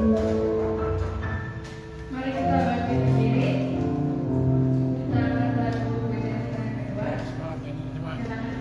Mari kita bangkit berdiri. Kita akan lagu bacaan yang kedua. Silakan.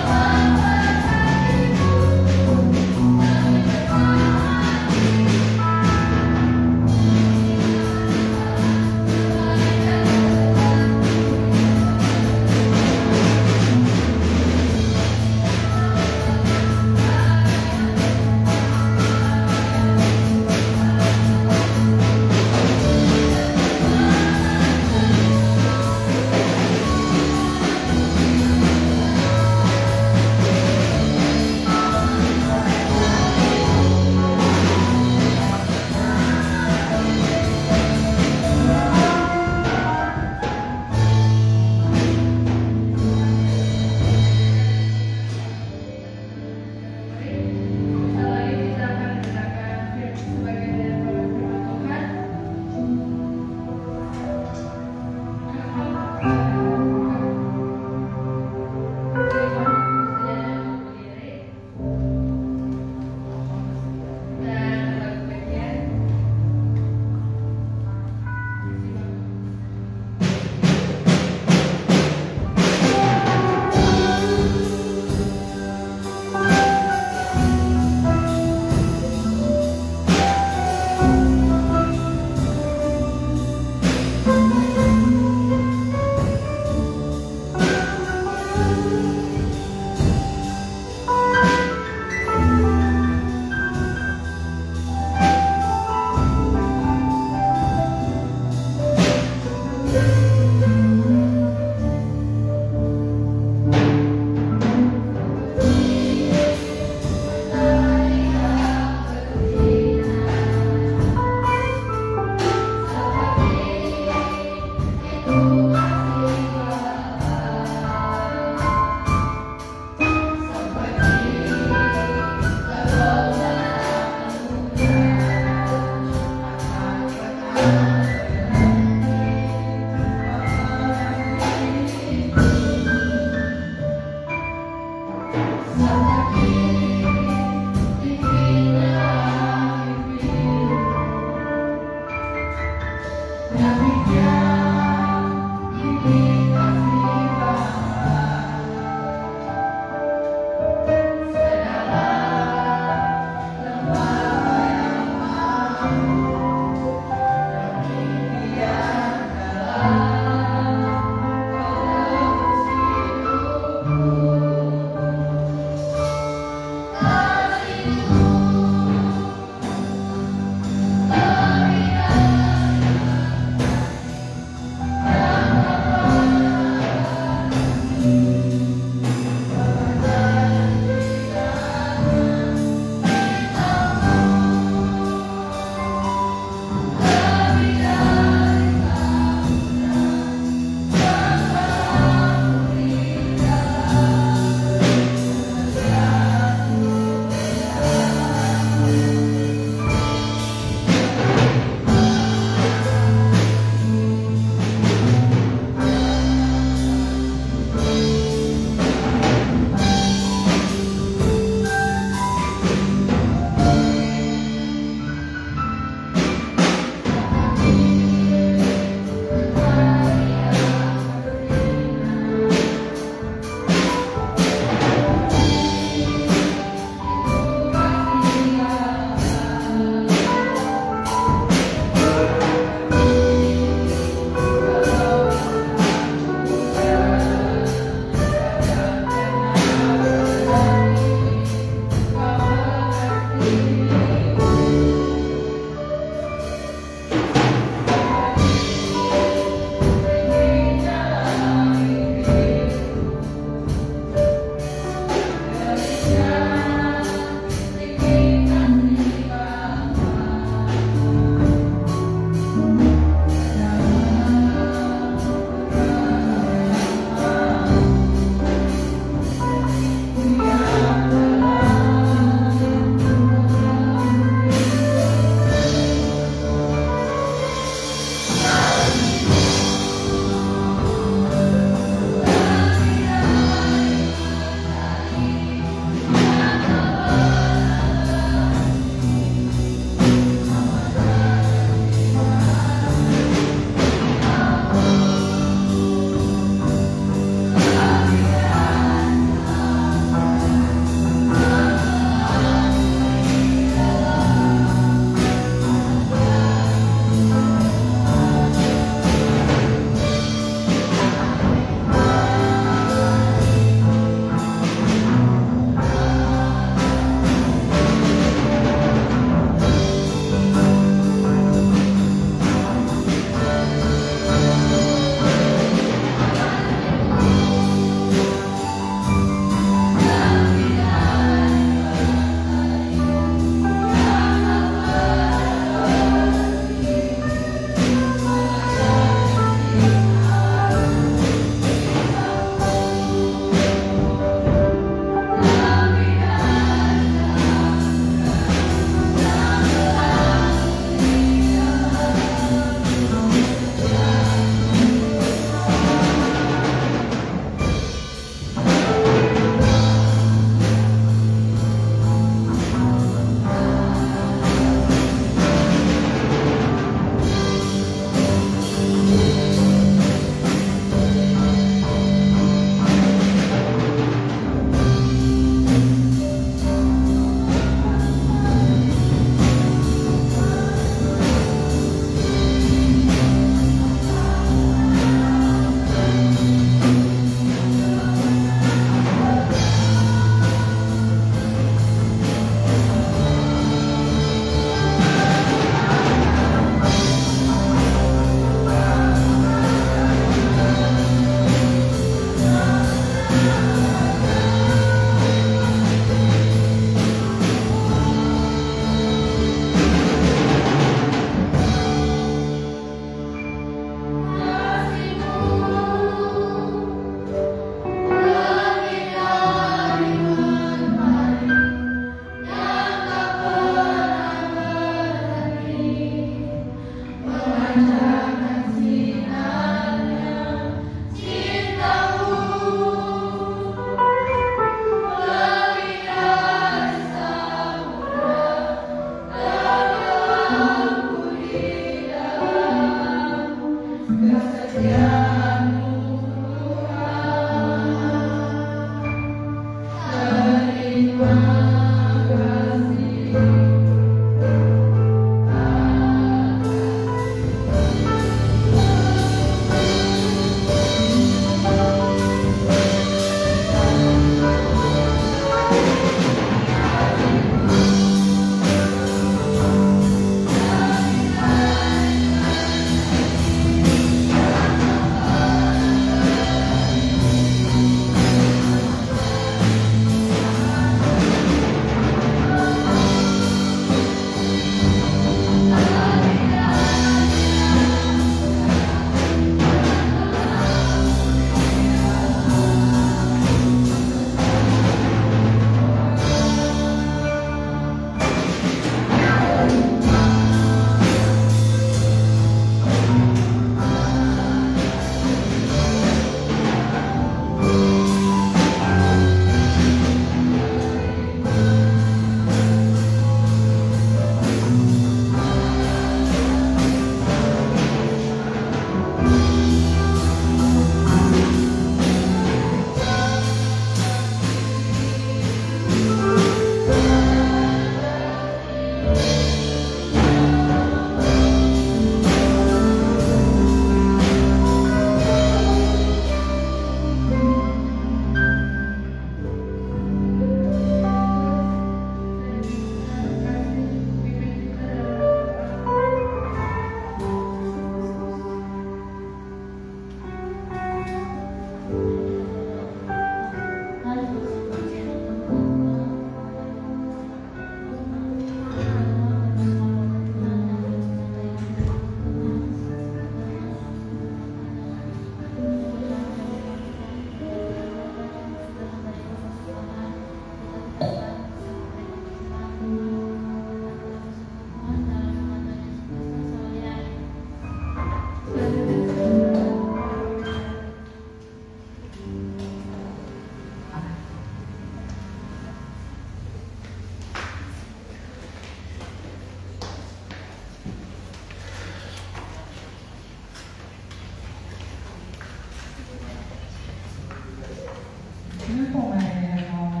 Kenapa mainnya mau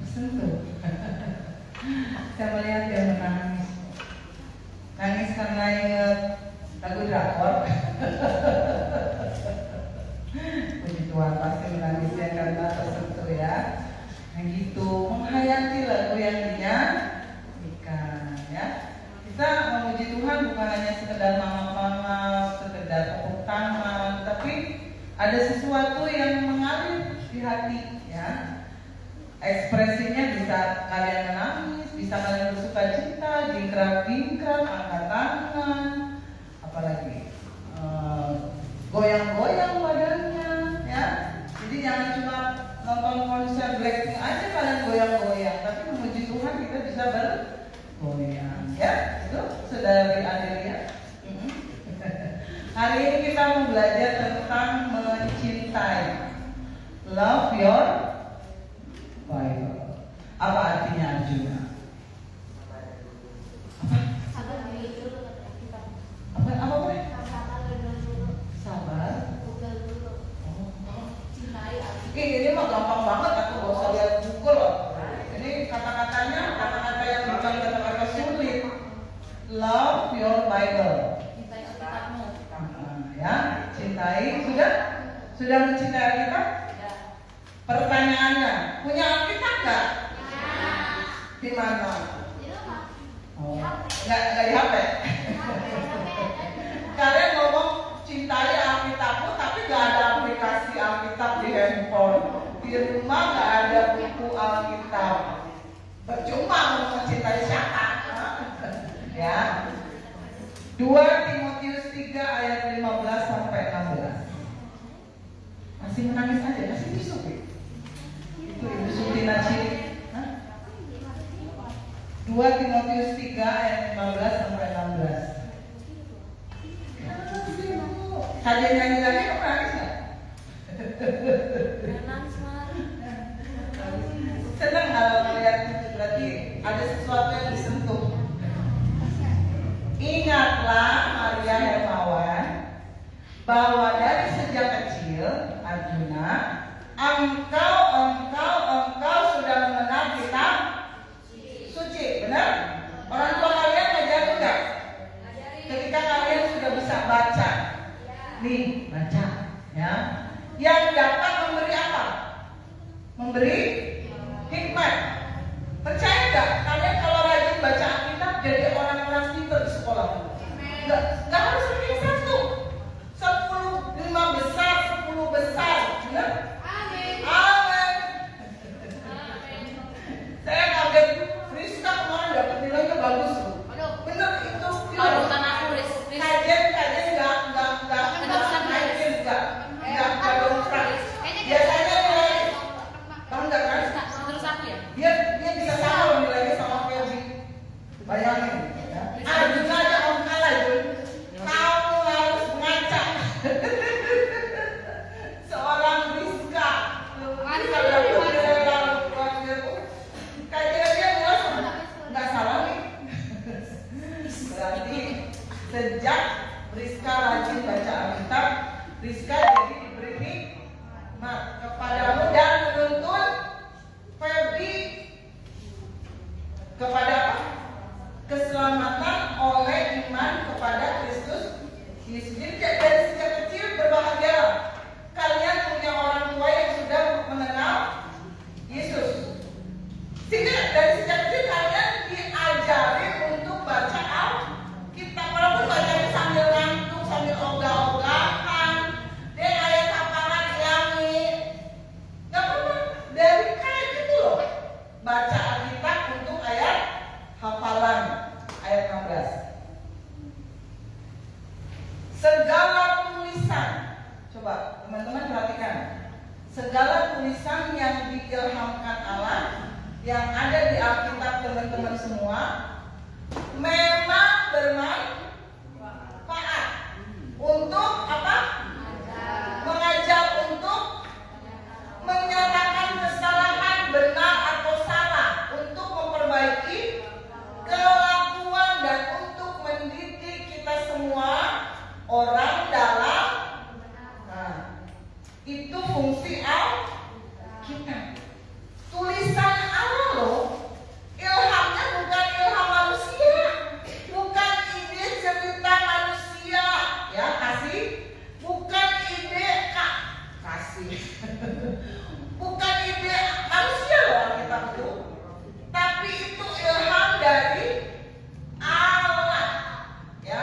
tersentuh? Saya melihat dia menangis. Nangis karena ingat lagu drakor. Puji Tuhan, pasti menangisnya karena tersentuh ya. Yang gitu, menghayati lagu yang dinyanyikan ya. Kita memuji Tuhan bukan hanya sekedar mangap-mangap, sekedar tepuk tangan, tapi ada sesuatu yang mengalir di hati ya. Ekspresinya bisa kalian menangis, bisa kalian bersuka cita, jingkrak-jingkrak, angkat tangan, apalagi goyang-goyang badannya ya. Jadi jangan cuma nonton konser Blackpink aja kalian goyang-goyang, tapi memuji Tuhan kita bisa bergoyang ya. Itu saudari Adelia. Hari ini kita mau belajar tentang mencintai. Love your Bible. Apa artinya Arjuna? Apa boleh? Sabar. Ini mah gampang banget, aku gak usah lihat buku loh. Ini kata-katanya kata-kata yang bukan kata-kata sulit. Love your Bible. Ya, cintai. Sudah mencintai Alkitab? Pertanyaannya, punya Alkitab nggak? Di mana? Oh, nggak di HP. Kalian ngomong cintai Alkitabmu, tapi nggak ada aplikasi Alkitab di handphone. Di rumah nggak ada buku Alkitab. Percuma mau mencintai siapa? Ya. 2 Timotius 3 ayat 15 sampai 16. Masih menangis aja, masih busuk ya? Itu Ibu Sutina Ciri. 2 Timotius 3 ayat 15 sampai 16. Kalian nyanyi lagi kamu nangis nggak? Senang kalau melihat itu, berarti ada sesuatu yang disentuh. Ingatlah Maria Hermawan bahwa dari sejak kecil Arjuna, engkau sudah mengenal kitab suci, benar? Orang tua kalian ngajarin nggak? Ketika kalian sudah bisa baca, nih baca, ya, yang dapat memberi apa? Memberi hikmat. Percaya nggak? Kalian kalau rajin baca Alkitab jadi orang-orang pintar di sekolah. Nggak harus ranking 1, 5 besar, 10 besar, benar? Amin. Amin. Saya kaget, Rizka kemarin dapat nilainya bagus loh. Bener itu. Bukan aku, Kajian nggak dongkrak. Biasanya nilai, kamu nggak kan? Terus aku ya? Dia bisa sama loh nilainya sama Kelby. Bayangin. Ya. Arjuna aja kamu kalah itu. Kamu harus ngaca. Seorang Rizka. Rizka dapat nilai kajiannya nggak salah nih. Berarti sejak Rizka rajin baca Alkitab, Rizka jadi diberi hikmat kepadamu dan menuntun Feby kepada apa? Keselamatan oleh iman kepada Kristus Yesus. Jadi dari sejak kecil berbahagialah kalian punya orang tua yang sudah mengenal Yesus. Sehingga dari sejak kecil kalian diajari untuk baca Alkitab. Walaupun bacanya sambil ngantuk, sambil ogah-ogahan, dia ayat hafalan hilangi, nggak apa-apa. Dari kayak gitu loh, baca Alkitab untuk ayat hafalan, ayat 16. Segala tulisan, coba teman-teman perhatikan, segala tulisan yang diilhamkan Allah yang ada di Alkitab teman-teman semua memang bermanfaat kasih, bukan ide kasih. Bukan ide manusia loh Alkitab itu, tapi itu ilham dari Allah, ya,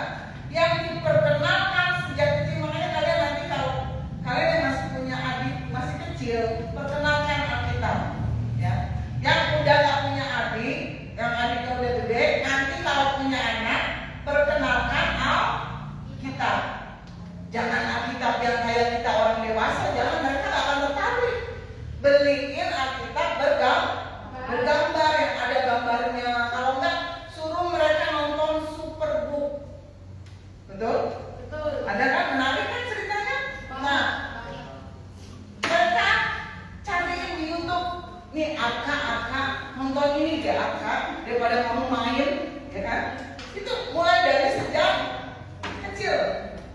yang diperkenalkan sejak kecil. Makanya kalian nanti kalau kalian yang masih punya adik masih kecil, perkenalkan Alkitab, ya. Yang udah gak punya adik, yang adiknya udah gede, nanti kalau punya anak, perkenalkan Alkitab. Jangan Alkitab yang kayak kita orang dewasa, jangan, mereka gak akan tertarik. Beliin Alkitab bergambar yang ada gambarnya. Kalau enggak, suruh mereka nonton Superbook. Betul? Betul. Ada kan, menarik kan ceritanya? Nah, mereka cariin di YouTube. Nih Aka nonton ini deh Aka, daripada kamu main, ya kan? Itu mulai dari sejak kecil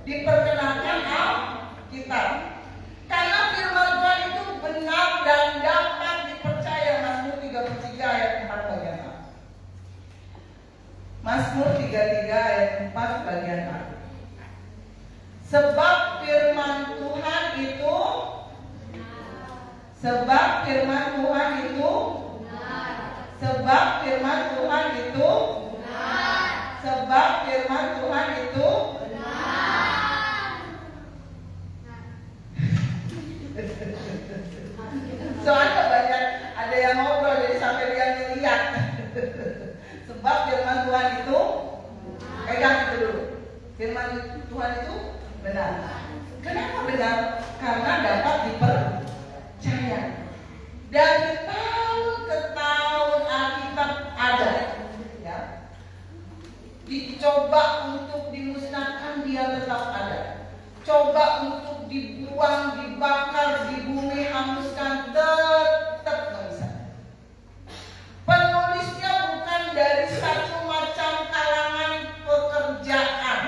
diperkenalkan Alkitab. Karena firman Tuhan itu benar dan dapat dipercaya. Mazmur 33 ayat 4 bagian A. Mazmur 33 ayat 4 bagian A. Sebab firman Tuhan itu Sebab firman Tuhan itu Sebab firman Tuhan itu Sebab firman Tuhan itu soalnya banyak ada yang ngobrol jadi sampai dia ngeliat. Sebab firman Tuhan itu pegang itu dulu. Firman Tuhan itu benar. Kenapa benar? Karena dapat dipercaya. Dari tahun ke tahun Alkitab ada, ya. Dicoba untuk dimusnahkan, dia tetap ada. Coba untuk dibuang, dibakar, di bumi, hanguskan, tetap nggak bisa. Penulisnya bukan dari satu macam kalangan pekerjaan.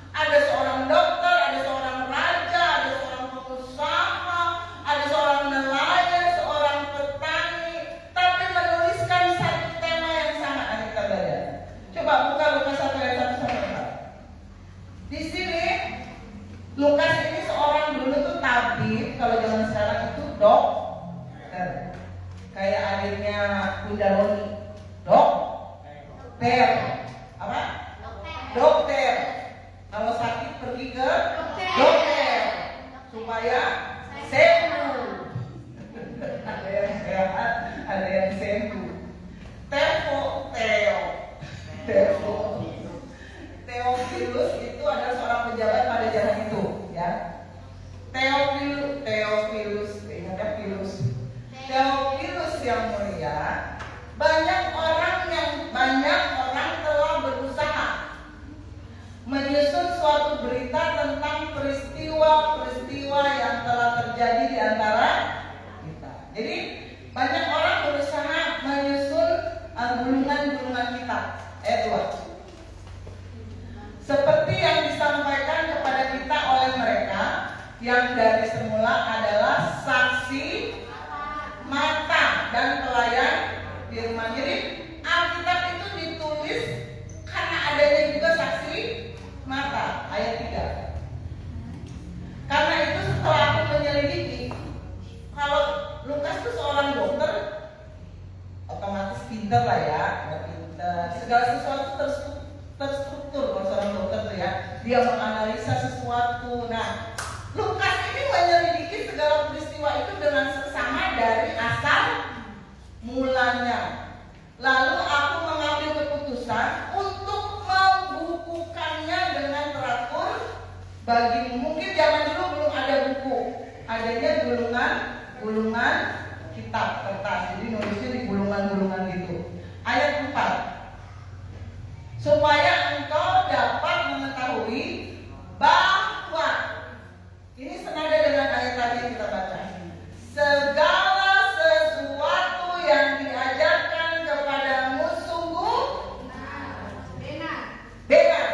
Ada seorang dokter, ada seorang raja, ada seorang pengusaha, ada seorang nelayan, seorang petani, tapi menuliskan satu tema yang sama. Nah, kita belajar. Coba buka Lukas 1 ayat 1 sampai 4. Di sini Lukas ini seorang dulu tuh tabib, kalau zaman sekarang itu dokter. Kayak adiknya Bunda Roni, dokter. Apa? Dokter. Kalau sakit pergi ke dokter supaya sembuh. Ada yang sehat, ada yang sembuh. Theophilus itu adalah seorang pejabat pada zaman itu, ya. Theophilus yang mulia, banyak orang telah berusaha menyusun suatu berita tentang peristiwa-peristiwa yang telah terjadi di antara kita. Jadi banyak orang berusaha menyusun gulungan-gulungan kitab. Ayat 2. Seperti yang disampaikan kepada kita oleh mereka yang dari semula adalah saksi mata dan pelayan firman. Jadi Alkitab itu ditulis karena adanya juga saksi mata. Ayat 3. Karena itu setelah aku menyelidiki, kalau Lukas itu seorang dokter, otomatis pinter lah ya, pinter. Segala sesuatu terstruktur kalau seorang dokter tuh ya. Dia menganalisa sesuatu. Nah, Lukas ini menyelidiki segala peristiwa itu dengan seksama dari asal mulanya. Lalu aku mengambil keputusan untuk membukukannya dengan teratur bagimu. Mungkin zaman dulu belum ada buku, adanya gulungan kitab kertas. Jadi nulisnya di gulungan-gulungan gitu. Ayat 4. Supaya engkau dapat mengetahui bahwa ini senada dengan ayat tadi yang kita baca. Segala sesuatu yang diajarkan kepadamu sungguh benar.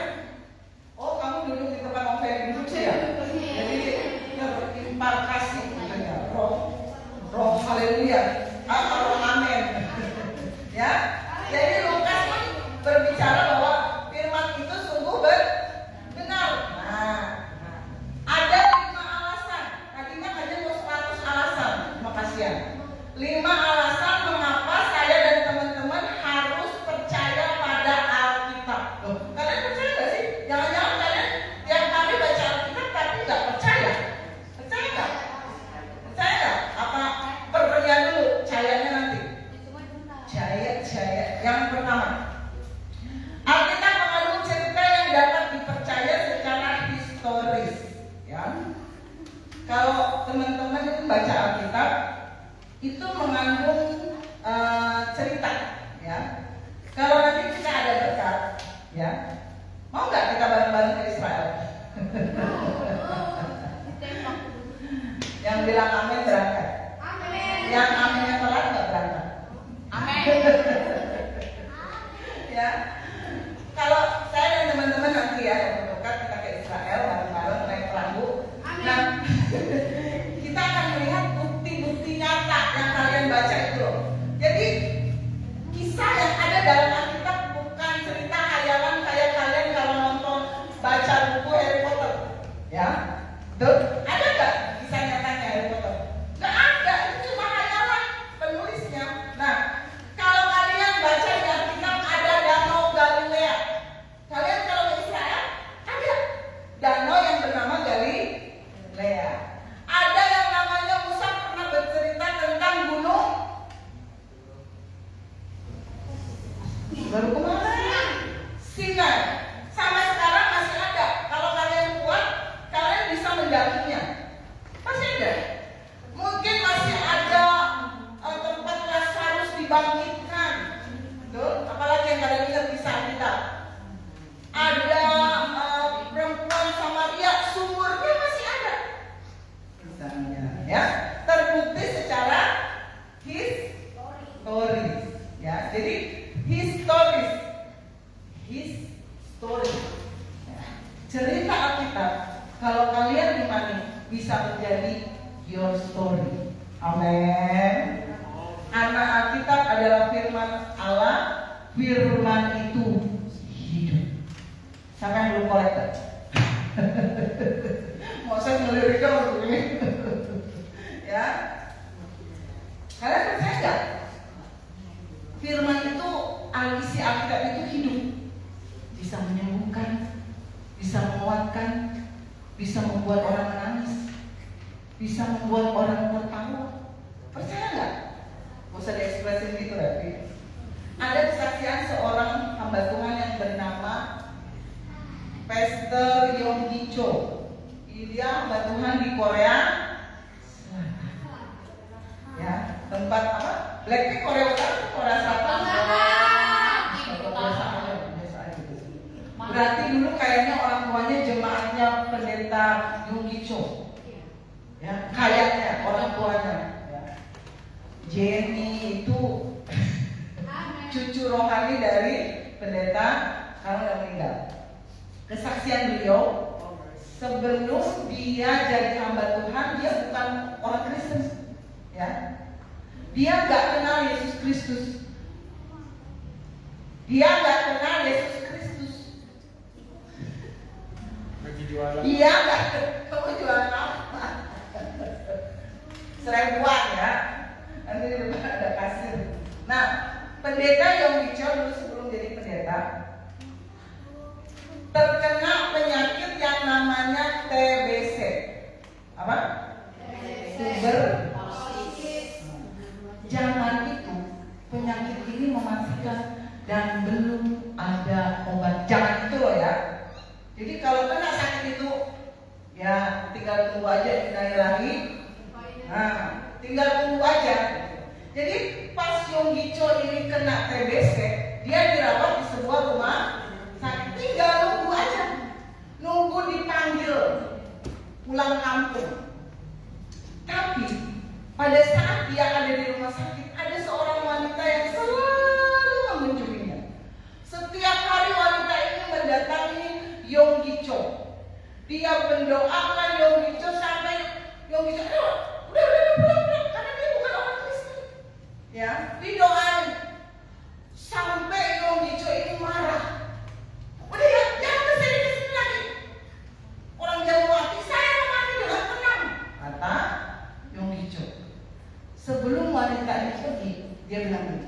Oh, kamu duduk di tempat Om Ferry duduk sih ya? Jadi terimparkasi katanya. Roh haleluya. Amin. Ya. Jadi Lukas berbicara bahwa firman itu sungguh benar. Nah, baca Alkitab itu mengandung cerita, ya. Kalau nanti kita ada berkat, ya, mau nggak kita bareng-bareng ke Israel? Yang bilang amin berangkat. Yang aminnya telat nggak berangkat. Amin. Ya, kalau saya dan teman-teman nanti ya yang berkat kita ke Israel bareng-bareng naik perahu. Nah, kita akan melihat bukti-bukti nyata yang kalian baca itu. Jadi kisah yang ada dalam Alkitab bukan cerita hayalan kayak kalian kalau nonton baca buku Harry Potter, ya. Tuh, ada nggak kisah nyatanya Harry Potter? Nggak ada, itu cuma hayalan penulisnya. Nah, kalau kalian baca di Alkitab ada Danau Galilea. Kalian kalau ke Israel ada danau yang bernama Galilea. Ada yang namanya Musa pernah bercerita tentang gunung. Baru kemarin Sinai. Sampai sekarang masih ada. Kalau kalian kuat, kalian bisa mendakinya. Masih ada. Mungkin masih ada tempat Lazarus dibangkitkan. Tuh, apalagi yang kalian ingat kisah kita. Ada perempuan Samaria, sumurnya masih ada. Misalnya, ya, terbukti secara historis, ya. Jadi historis, ya. Cerita Alkitab, kalau kalian imani, bisa menjadi your story. Amin. Anak Alkitab adalah firman Allah. Firman itu hidup. Siapa yang belum kolektor? Mau saya melirikkan begini. Ya, kalian percaya nggak? Firman itu, isi Alkitab itu hidup, bisa menyembuhkan, bisa menguatkan, bisa membuat orang menangis, bisa membuat orang tertawa. Percaya nggak? Gak usah diekspresin gitu, Revi. Ada kesaksian seorang hamba Tuhan yang bernama Pastor Yonggi Cho. Dia hamba Tuhan di Korea Selatan. Ya, tempat apa? Blackpink Korea Utara, Korea Selatan. Biasa aja. Berarti dulu kayaknya orang tuanya jemaatnya pendeta Yonggi Cho. Ya, kayaknya orang tuanya. Ya. Jenny itu cucu rohani dari pendeta sekarang yang meninggal. Kesaksian beliau, sebelum dia jadi hamba Tuhan, dia bukan orang Kristen, ya. Dia nggak kenal Yesus Kristus. Dia nggak kenal Yesus Kristus. Dia nggak tahu jualan apa. Seribuan ya. Nanti di depan ada kasir. Nah, pendeta Yonggi Cho dulu sebelum jadi pendeta terkena penyakit yang namanya TBC. Apa? Tuberkulosis. Zaman itu penyakit ini mematikan dan belum ada obat. Jangan itu loh ya. Jadi kalau kena sakit itu, ya tinggal tunggu aja ilahi. Nah, tinggal tunggu aja. Jadi pas Yonggi Cho ini kena TBC, dia dirawat di sebuah rumah sakit. Tinggal nunggu aja, nunggu dipanggil pulang kampung. Tapi pada saat dia ada di rumah sakit, ada seorang wanita yang selalu mengunjunginya. Setiap hari wanita ini mendatangi Yonggi Cho. Dia mendoakan Yonggi Cho sampai Yonggi Cho, udah pulang, karena dia bukan orang Kristen. Ya, didoain sampai Yonggi Cho ini marah. Udah ya, jangan kesini lagi. Orang jauh mati, saya mau mati dengan tenang, kata Yonggi Cho. Sebelum wanita ini pergi, dia bilang,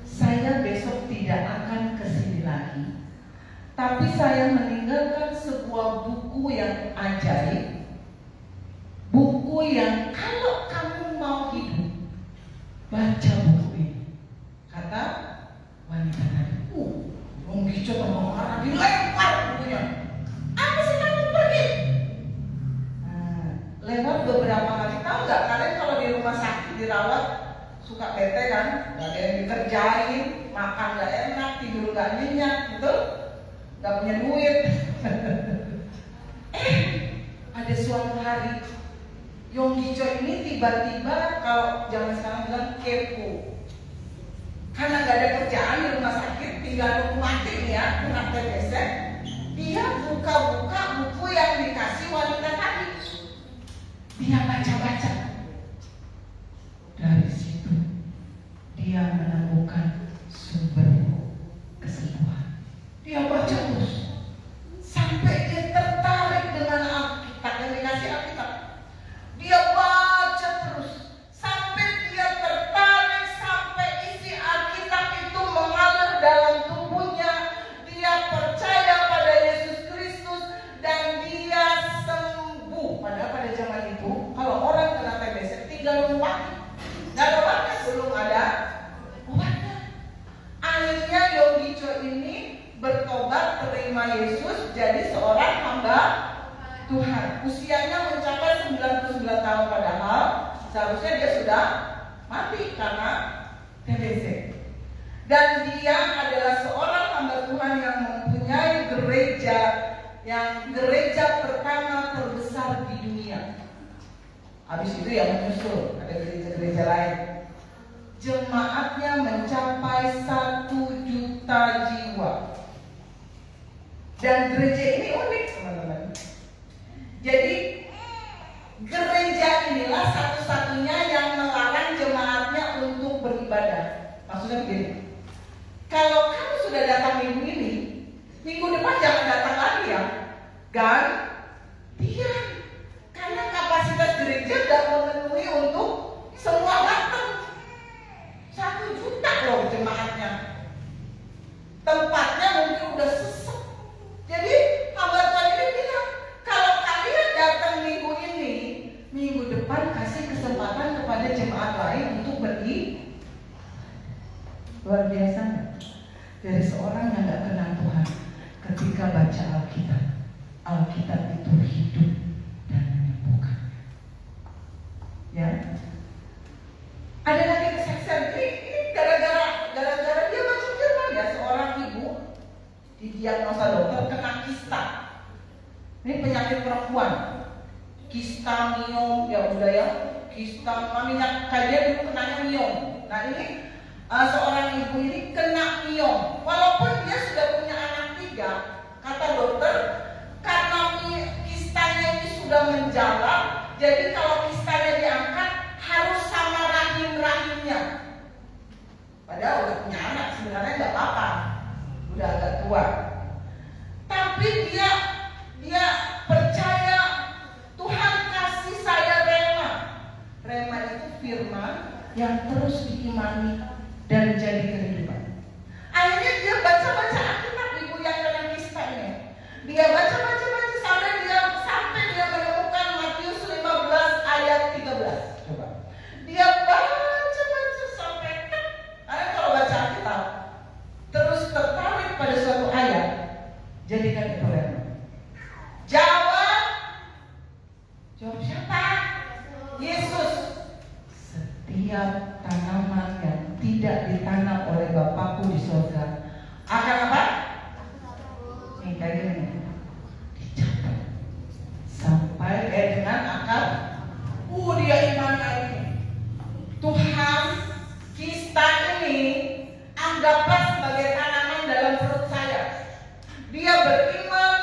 saya besok tidak akan kesini lagi, tapi saya meninggalkan sebuah buku yang ajaib, buku yang kalau kamu mau hidup, baca buku ini, kata wanita tadi. Yonggi Cho marah, dilempar bukunya. Apa sih kamu pergi? Nah, lewat beberapa hari nggak kalian kalau di rumah sakit dirawat suka bete kan? Gak ada yang dikerjain, makan nggak enak, tidur nggak nyenyak, betul? Nggak punya duit. Ada suatu hari Yonggi Choi ini tiba-tiba, kalau zaman sekarang bilang kepo, karena nggak ada kerjaan di rumah sakit, tinggal nunggu mati nih ya, kena TBC. Dia buka-buka buku yang dikasih wanita tadi. Dia baca-baca. Dari situ dia menemukan sumber kesembuhan. Dia baca terus sampai dia tertarik dengan Alkitab, yang dikasih Alkitab. Dia baca terus sampai dia tertarik, sampai isi Alkitab itu mengalir dalam tubuhnya. Dia percaya pada Yesus Kristus dan dia sembuh. Padahal pada zaman itu kalau orang kena TBC tinggal mati. Nggak ada obatnya, belum ada obatnya. Akhirnya Yonggi Choi ini bertobat, terima Yesus, jadi seorang hamba Tuhan. Usianya mencapai 99 tahun, padahal seharusnya dia sudah mati karena TBC. Dan dia adalah seorang hamba Tuhan yang mempunyai gereja, yang gereja pertama terbesar di dunia. Habis itu ya menyusul, ada gereja-gereja lain. Jemaatnya mencapai 1 juta jiwa. Dan gereja ini unik, teman-teman. Jadi gereja inilah satu-satunya yang melarang jemaatnya untuk beribadah. Maksudnya begini, kalau kamu sudah datang minggu ini, minggu depan jangan datang lagi ya. Gantian. Karena kapasitas gereja tidak memenuhi untuk semua datang. 1 juta loh jemaatnya. Tempatnya mungkin udah sesek. Jadi hamba Tuhan ini bilang, kalau kalian datang minggu ini, minggu depan kasih kesempatan kepada jemaat lain untuk pergi. Luar biasa nggak? Dari seorang yang nggak kenal Tuhan, ketika baca Alkitab, Alkitab itu hidup dan menyembuhkan. Ya, ada lagi kesaksian ini gara-gara dia masuk Jerman ya, seorang ibu didiagnosa dokter kena kista. Ini penyakit perempuan, kista miom, ya udah ya, kista minyak kajian dulu kenanya miom. Nah ini seorang ibu ini kena miom, walaupun dia sudah punya anak 3, kata dokter, karena kistanya ini sudah menjalar, jadi kalau kistanya diangkat harus sama rahim-rahimnya. Padahal udah punya anak, sebenarnya nggak apa-apa, udah agak tua. Tapi dia percaya Tuhan kasih saya rema. Rema itu firman yang terus diimani dan jadi kehidupan. Akhirnya dia baca-baca Alkitab, ibu yang kena kista ini. Dia baca-baca sampai dia menemukan Matius 15 ayat 13. Coba. Dia baca-baca sampai karena kalau baca Alkitab terus tertarik pada suatu ayat, jadikan itu rema. Jawab siapa? Yesus. Setiap tanaman yang tidak ditanam oleh Bapakku di surga akan apa? Nih kayak gini, dicatat sampai dengan akar. Dia iman ini. Tuhan, kista ini anggaplah sebagai tanaman dalam perut saya. Dia beriman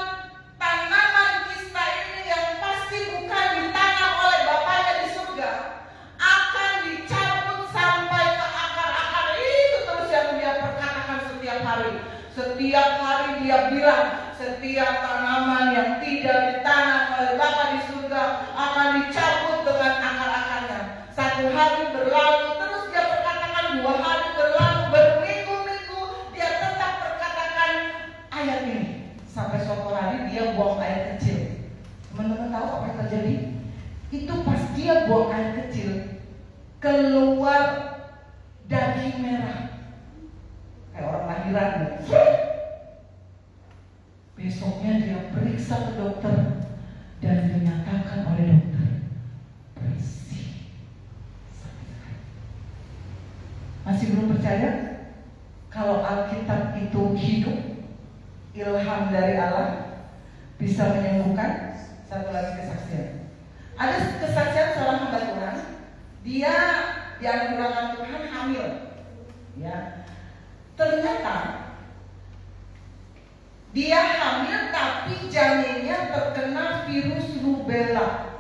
tanaman kista ini yang pasti bukan ditanam oleh Bapaknya di surga akan dicabut sampai ke akar-akar. Itu terus yang dia perkatakan setiap hari. Setiap hari dia bilang, setiap tanaman yang tidak ditanam oleh Bapa di surga akan dicabut dengan akar-akarnya. 1 hari berlalu, terus dia perkatakan, 2 hari berlalu, berminggu-minggu dia tetap perkatakan ayat ini. Sampai suatu hari dia buang air kecil. Teman-teman tahu apa yang terjadi? Itu pas dia buang air kecil, keluar daging merah kayak orang lahiran. Besoknya dia periksa ke dokter dan dinyatakan oleh dokter bersih. percaya kalau Alkitab itu hidup, ilham dari Allah, bisa menyembuhkan? Satu lagi kesaksian. Ada kesaksian seorang hamba Tuhan, dia dianugerahkan Tuhan hamil, ya. Ternyata dia hamil tapi janinnya terkena virus rubella.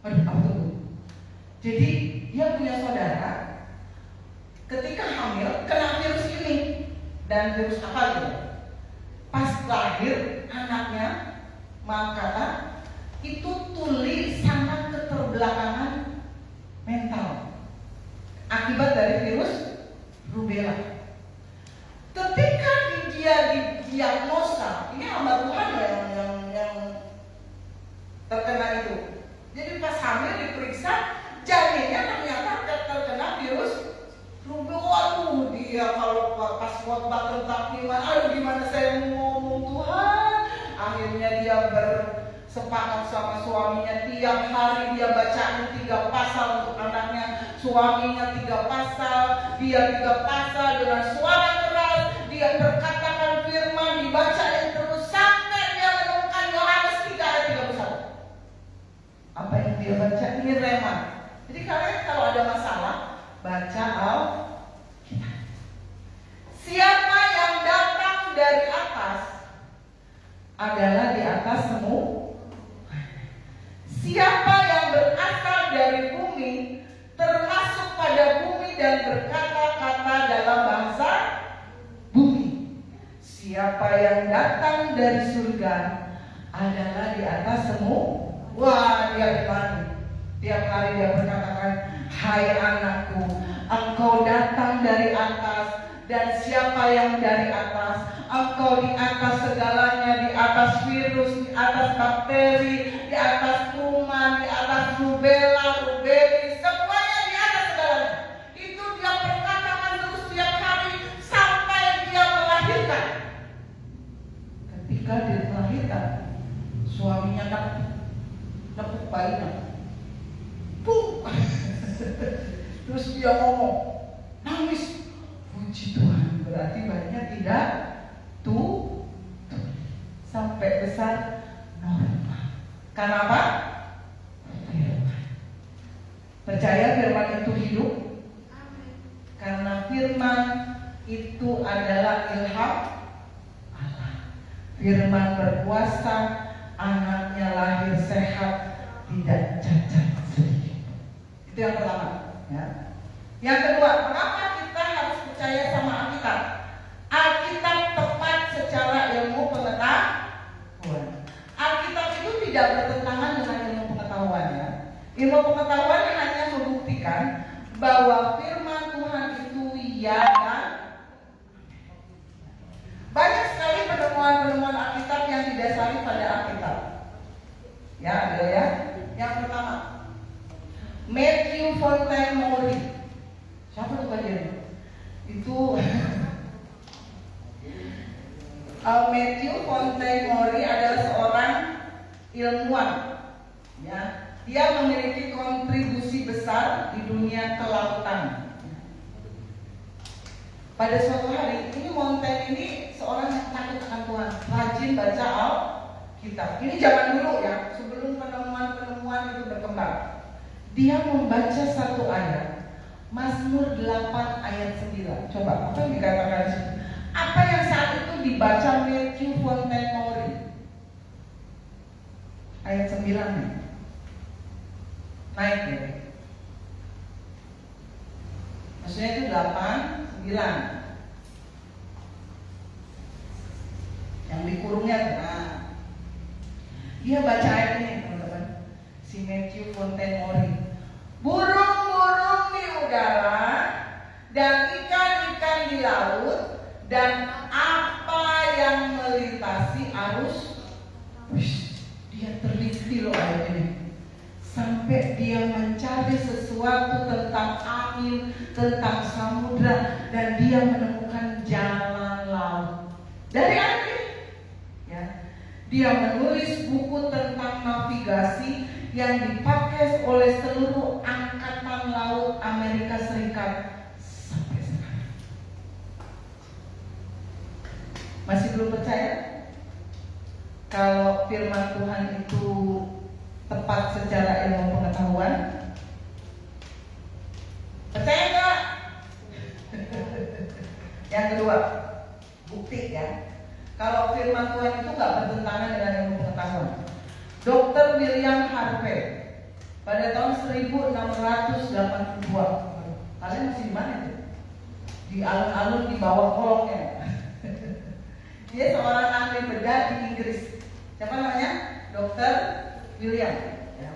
Aduh, apa itu? Jadi dia punya saudara, ketika hamil kena virus ini, dan virus apa gitu. Pas lahir anaknya, maka itu tuli sangat keterbelakangan mental akibat dari virus rubella. Ketika dia didiagnosa, ini hamba Tuhan yang terkena itu. Jadi pas hamil diperiksa, janinnya ternyata terkena virus rubella. Waduh, dia kalau pas khotbah tentang iman, aduh gimana saya mau ngomong Tuhan. Akhirnya dia bersepakat sama suaminya, tiap hari dia bacain 3 pasal untuk anaknya. Suaminya 3 pasal, dia 3 pasal dengan suara keras. Dia berkatakan firman, dibacain terus sampai dia menemukan Yohanes 3 ayat 31. Apa yang dia baca ini rema. Jadi kalian kalau ada masalah, baca Alkitab. Siapa yang datang dari atas adalah di atas semua. Siapa yang berasal dari bumi termasuk pada bumi dan berkata-kata dalam bahasa bumi. Siapa yang datang dari surga adalah di atas semua. Wah, dia dimana? Tiap hari dia berkatakan, hai anakku, engkau datang dari atas. Dan siapa yang dari atas? Engkau di atas segalanya, di atas virus, di atas bakteri, di atas kuman, di atas rubella, rubella, semuanya di atas segalanya. Itu dia perkatakan terus tiap hari sampai dia melahirkan. Ketika dia melahirkan, suaminya nepuk bayinya. Puh. Terus dia ngomong, nangis. Puji Tuhan, berarti bayinya tidak tuh sampai besar normal. Karena apa? Firman. Percaya firman itu hidup? Karena firman itu adalah ilham Allah. Firman berkuasa, anaknya lahir sehat, tidak cacat sedikit. Itu yang pertama, ya. Yang kedua, kenapa kita harus percaya sama Alkitab? Alkitab tepat secara ilmu pengetahuan. Alkitab itu tidak bertentangan dengan ilmu pengetahuan, ya. Ilmu pengetahuan hanya membuktikan bahwa firman Tuhan itu ya dan banyak sekali penemuan-penemuan Alkitab yang didasari pada Alkitab. Ya, ada ya. Yang pertama, Matthew Fontaine Maury. Siapa tuh dia? Itu Matthew Fontaine Maury adalah seorang ilmuwan. Ya, dia memiliki kontribusi besar di dunia kelautan. Pada suatu hari, ini Montaigne ini seorang yang takut akan Tuhan, rajin baca Alkitab. Ini zaman dulu ya, sebelum penemuan-penemuan itu berkembang. Dia membaca satu ayat, Mazmur 8 ayat 9. Coba, apa yang dikatakan di situ? Apa yang saat itu dibaca Matthew Fontaine Maury? Ayat 9 nih. Naik ya. Maksudnya itu 8, 9. Yang dikurungnya nah. Dia baca ayat ini teman-teman. Si Matthew Fontaine Maury. Burung-burung di udara dan ikan-ikan di laut dan apa yang melintasi arus. Dia teliti loh ayat ini. Sampai dia mencari sesuatu tentang angin, tentang samudra, dan dia menemukan jalan laut. Dari ayat ini, ya, dia menulis buku tentang navigasi yang dipakai oleh seluruh angkatan laut Amerika Serikat sampai sekarang. Masih belum percaya? Kalau firman Tuhan itu tepat secara ilmu pengetahuan? Percaya nggak? Yang kedua, bukti ya. Kalau firman Tuhan itu nggak bertentangan dengan ilmu pengetahuan. Dr. William Harvey pada tahun 1682. Kalian masih di mana itu? Di alun-alun di bawah kolongnya. Dia seorang ahli bedah di Inggris. Siapa namanya? Dr. William. Ya.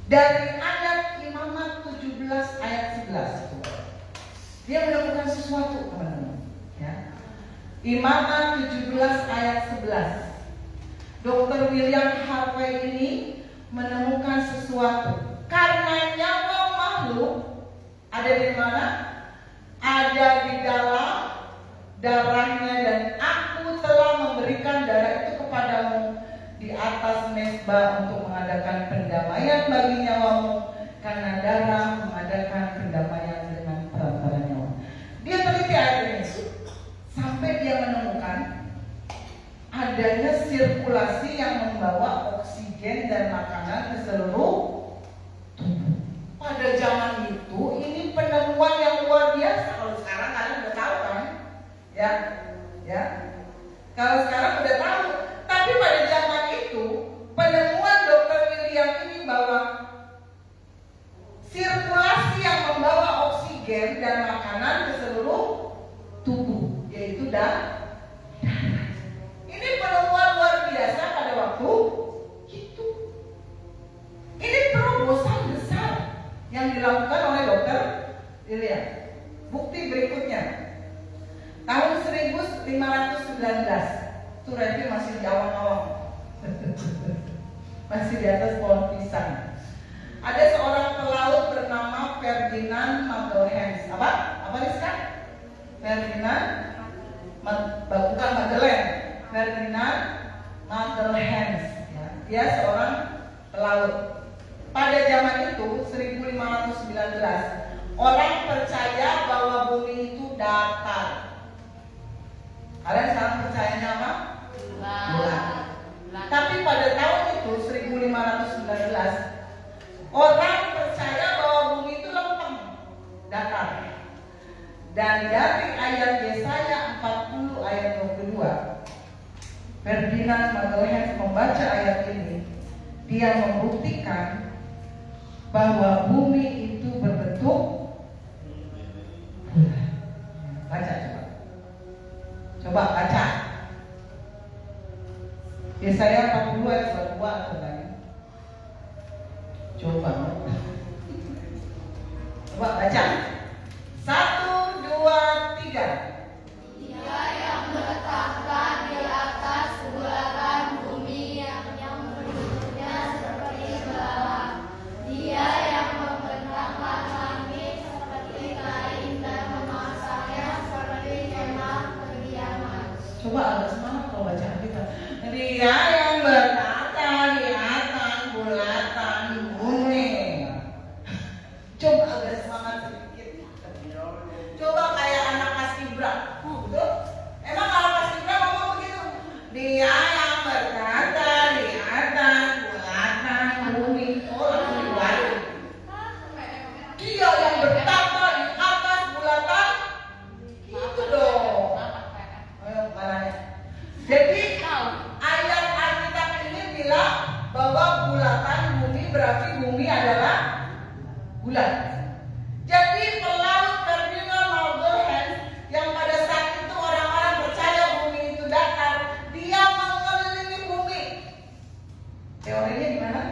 Dari ayat Imamat 17 ayat 11. Dia menemukan sesuatu, teman-teman. Ya. Imamat 17 ayat 11. Dr. William Harvey ini menemukan sesuatu. Karena nyawa makhluk ada di mana? Ada di dalam darahnya, dan aku telah memberikan darah itu kepadamu di atas mezbah untuk mengadakan pendamaian bagi nyawamu, karena darah mengadakan pendamaian dengan perantara nyawa. Dia teliti ayat ini sampai dia menemukan adanya sirkulasi yang membawa oksigen dan makanan ke seluruh tubuh. Pada zaman itu ini penemuan yang luar biasa. Kalau sekarang kalian udah tahu kan? Ya. Kalau sekarang udah tahu. Tapi pada zaman itu penemuan Dr. William ini bahwa sirkulasi yang membawa oksigen dan makanan ke seluruh tubuh, yaitu darah. Ini penemuan luar biasa pada waktu itu. Ini terobosan besar yang dilakukan oleh Dr. William. Bukti berikutnya, tahun 1519, itu Randy masih di awang-awang, masih di atas pohon pisang. Ada seorang pelaut bernama Ferdinand Magellan. Apa Rizka? Ferdinand, bukan Magellan. Ferdinand Magellan. Ya. Dia seorang pelaut. Pada zaman itu 1519, orang percaya bahwa bumi itu datar. Kalian sekarang percayanya apa? Bulat. Tapi pada tahun itu 1519, orang percaya bahwa bumi itu lempeng, datar. Dan dari ayat Yesaya 40 ayat 22, Ferdinand Magellan membaca ayat ini, dia membuktikan bahwa bumi itu berbentuk bulat. Baca coba baca Yesaya 40 ayat 22 katanya. Coba baca 1, 2, 3. Dia yang meletakkan di atas bulatan bumi yang bentuknya seperti bala. Dia yang membentangkan langit seperti kain dan memasangnya seperti kemah kediaman. Coba agak semangat kalau baca kita. Dia yang berkata di atas bulatan bumi. Coba agak semangat sedikit. Coba kayak anak paskibra. Betul? Emang kalau paskibra ngomong begitu? Dia yang berkata di atas bulatan bumi. Oh, langsung dibalik. Dia yang berkata di atas bulatan. Itu dong. Ayo caranya. Jadi ayat Alkitab ini bilang bahwa bulatan bumi berarti bumi adalah bulat. Jadi pelaut Ferdinand Magellan yang pada saat itu orang-orang percaya bumi itu datar, dia mengelilingi bumi. Teorinya gimana?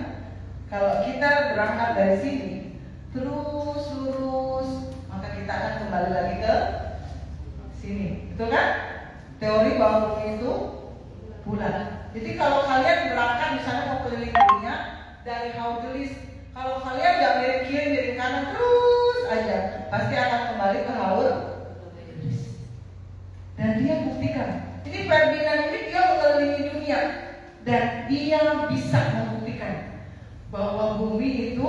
Kalau kita berangkat dari sini terus lurus, maka kita akan kembali lagi ke sini, betul kan? Teori bahwa bumi itu bulat. Jadi kalau kalian berangkat misalnya mau keliling dunia dari Haugelis, kalau kalian nggak miring kiri miring kanan terus aja, pasti akan kembali ke Haugelis. Dan dia buktikan. Jadi Ferdinand ini dia mengelilingi dunia dan dia bisa membuktikan bahwa bumi itu.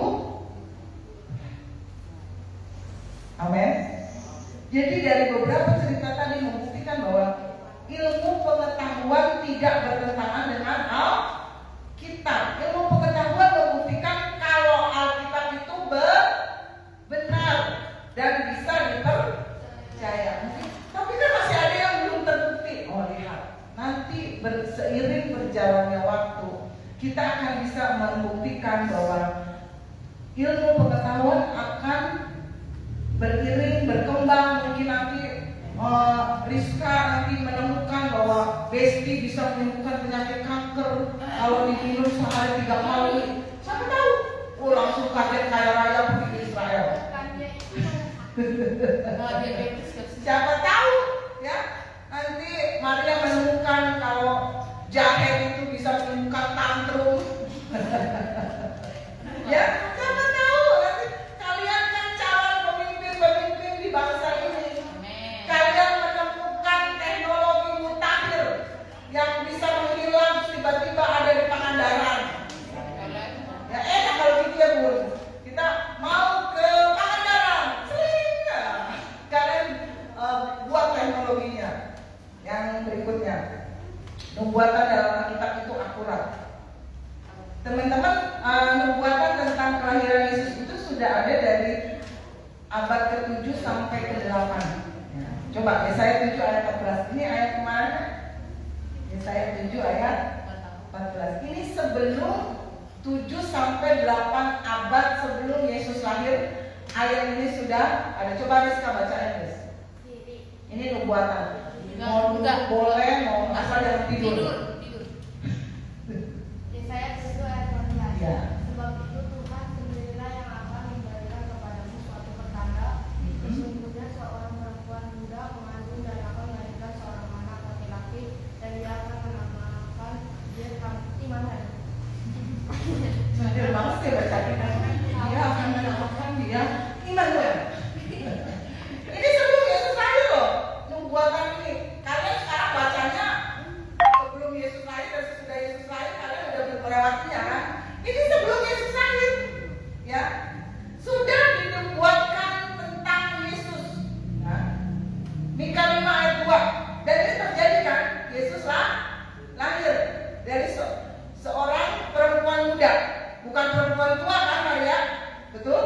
Amin. Jadi dari beberapa cerita tadi membuktikan bahwa ilmu pengetahuan tidak bertentangan dengan Alkitab. Ilmu pengetahuan membuktikan kalau Alkitab itu benar dan bisa dipercaya. Tapi kan masih ada yang belum terbukti. Oh lihat, nanti seiring berjalannya waktu kita akan bisa membuktikan bahwa ilmu pengetahuan akan beriring, berkembang. Mungkin nanti Rizka nanti menemukan bahwa Besti bisa menyembuhkan penyakit kanker kalau diminum sehari 3 kali. Siapa tahu? Langsung kaget kaya raya pergi ke Israel. Siapa tahu ya? Nanti Maria menemukan kalau jahe itu bisa menyembuhkan tantrum. Ya, siapa tahu nanti kalian kan calon pemimpin di bangsa ini. Kalian menemukan teknologi mutakhir yang bisa menghilang tiba-tiba ada di Pangandaran. Ya enak kalau gitu ya Bu. Kita mau ke Pangandaran, sering ya. Kalian buat teknologinya. Yang berikutnya, nubuatan dalam Alkitab itu akurat. Teman-teman, nubuatan tentang kelahiran Yesus itu sudah ada dari abad ke-7 sampai ke-8. Ya. Coba Yesaya 7 ayat 14. Ini ayat kemana? Yesaya 7 ayat 14. Ini sebelum 7 sampai 8 abad sebelum Yesus lahir. Ayat ini sudah ada. Coba Rizka baca Rizka. Ini nubuatan. Mau Enggak. boleh, mau asal jangan tidur. Yesaya 7 ayat 14. Ya. Sebab itu Tuhan sendirilah yang akan memberikan kepadamu suatu pertanda. Sesungguhnya seorang perempuan muda mengandung dan akan melahirkan seorang anak laki-laki, dan dia akan menamakan dia Immanuel. Sadar banget ya bacanya. Dia akan menamakan dia Immanuel. Ini sebelum Yesus lahir loh. Nubuatan ini. Kalian sekarang bacanya sebelum Yesus lahir dan sesudah Yesus lahir, kalian udah melewatinya kan? Ini sebelum Yesus lahir, ya sudah dinubuatkan tentang Yesus. Nah, Mika 5 ayat 2. Dan ini terjadi kan? Yesus lahir dari seorang perempuan muda, bukan perempuan tua kan Maria, betul?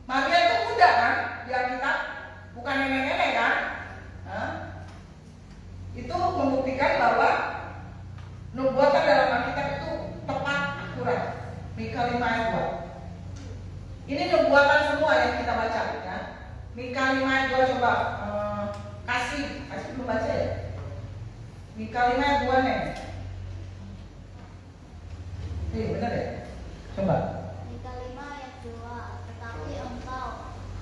Maria itu muda kan di Alkitab, bukan nenek-nenek kan? Nah, itu membuktikan bahwa nubuatan dalam Alkitab itu tepat akurat. Mika 5 ayat 2. Ini nubuatan semua yang kita baca ya. Mika 5 ayat 2 coba kasih belum baca ya. Mika 5 ayat 2 nih. Benar ya? Coba. Mika 5 ayat 2. Tetapi engkau,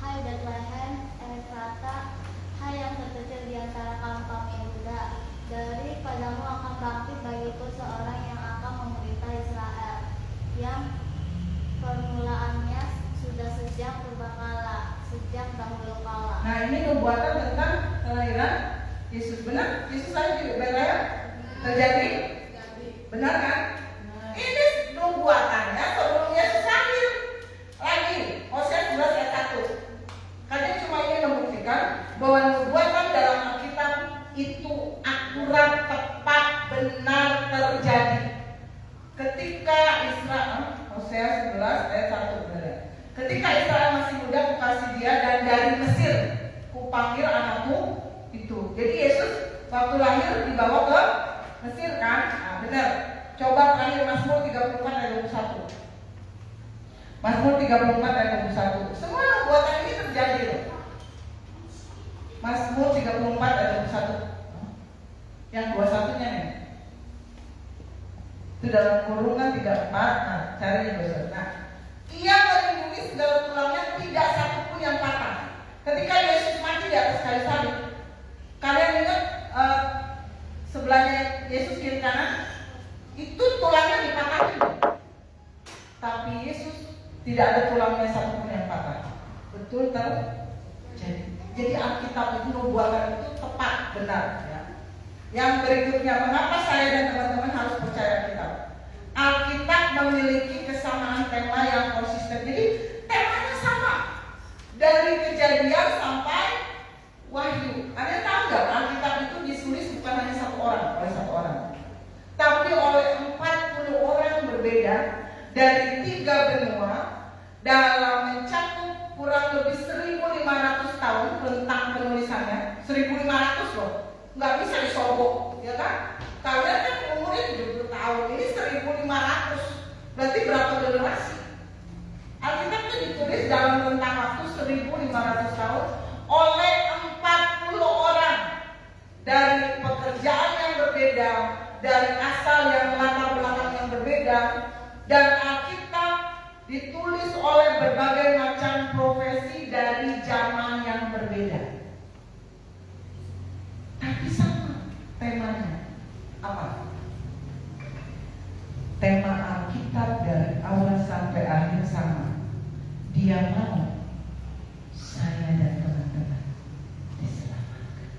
hai Bethlehem Efrata, hai yang terkecil di antara kaum-kaum Yehuda, daripadamu akan bangkit bagiku seorang yang akan memerintah Israel, yang permulaannya sudah sejak purbakala, sejak dahulu kala. Nah ini nubuatan tentang kelahiran Yesus. Benar? Yesus lahir di Bethlehem? Terjadi? Benar kan? Ini nubuatannya sebelum Yesus lahir. Lagi Hosea 11 ayat 1. Kalian cuma ingin membuktikan bahwa nubuatan dalam Alkitab itu akurat, tepat, benar terjadi. Ketika Israel, Hosea 11 ayat 1 benar ya? Ketika Israel masih muda, kukasih dia, dan dari Mesir kupanggil anakmu itu. Jadi Yesus waktu lahir dibawa ke Mesir kan? Nah, benar. Coba terakhir Mazmur 34 ayat 21. Mazmur 34 ayat 21. Semua nubuatan ini terjadi loh. Mazmur 34 ayat 21. Yang 21-nya nih. Itu dalam kurungan 34. Nah, cari yang 21. Nah, ia melindungi segala tulangnya, tidak satu pun yang patah. Ketika Yesus mati di atas kayu salib, kalian ingat sebelahnya Yesus kiri kanan? Itu tulangnya dipatahin. Tapi Yesus tidak ada tulangnya satu pun yang patah. Betul terjadi. Jadi Alkitab itu nubuatan itu tepat, benar ya. Yang berikutnya, mengapa saya dan teman-teman harus percaya Alkitab? Alkitab memiliki kesamaan tema yang konsisten. Jadi temanya sama. Dari Kejadian sampai Wahyu. Anda tahu nggak? Alkitab itu ditulis bukan berbeda dari 3 benua dalam mencakup kurang lebih 1.500 tahun tentang penulisannya. 1.500 loh, nggak bisa disobok, ya kan? Kalian kan umurnya 70 tahun, ini 1.500, berarti berapa generasi? Alkitab itu ditulis dalam rentang waktu 1.500 tahun oleh 40 orang dari pekerjaan yang berbeda, dari asal yang latar belakang yang berbeda, dan Alkitab ditulis oleh berbagai macam profesi dari zaman yang berbeda. Tapi sama temanya. Apa? Tema Alkitab dari awal sampai akhir sama. Dia mau saya dan teman-teman diselamatkan.